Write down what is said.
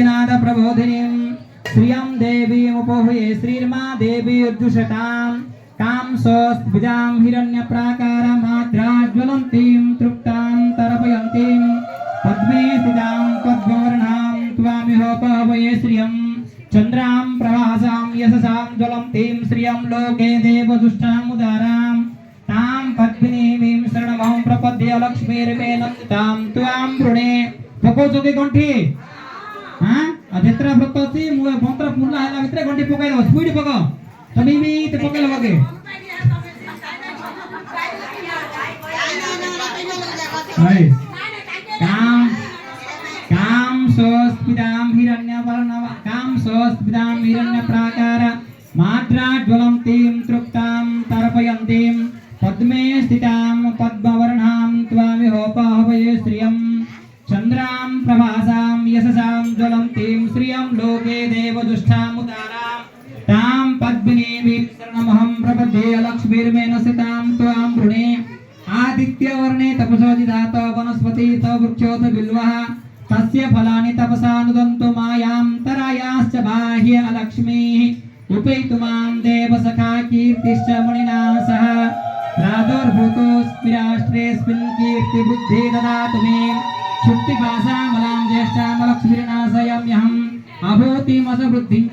नाद प्रबोधिनीं श्रियं देवीमुपोहये श्रीर्मा देवी उद्दुषतां कां सोऽस्त्विजां हिरण्यप्राकारमाद्राज्वलन्तीं तृप्तां तरपयन्तीं पद्मे स्थितां पद्मवर्णां त्वामिहोपहवये श्रियं चन्द्रां प्रभासां यशसां ज्वलन्तीं श्रियं लोके देवदुष्टामुदारां तां पद्मिनीं शरणमहं प्रपद्ये लक्ष्मीर्मेनं तां त्वां वृणे पकोचोके गंठी हां अधेत्रा प्रतोसी मुए मंत्र पूर्ण हैला भितरे गंठी पकाइ दो स्पीड पको तभी भी ते पकाइ लगे हाय काम काम सोस्पिदां हिरण्यवर्णव काम सोस्पिदां हिरण्यप्राकार मात्रा ज्वलन्तीं तृप्तां तर्पयन्तीं पद्मे स्थितां पद्मवर्णां त्वामिहोपहवये श्रियं चन्द्रां प्रभासां यशसां ज्वलन्तीं श्रियं लोके देवदुष्टामुदारां तां पद्मिनीं शरणमहं प्रपद्ये लक्ष्मीर्मेन स्थितां त्वां वृणे आदित्यवर्णे तपसोदिधात वनस्पतित वृक्षोत बिल्वः तस्य फलानि तपसा नुदन्तु मायां तरायाश्च बाह्य अलक्ष्मीः उपैतुमां देवसखा कीर्तिश्च मणिना सह प्रादुर्भूतोऽस्मिराष्ट्रेऽस्मिन् कीर्तिबुद्धि ददातु मे क्षुप्तिपाशामलां ज्येष्ठामलक्ष्मीर्नाशयाम्यहम् अभूतिमसवृद्धिं च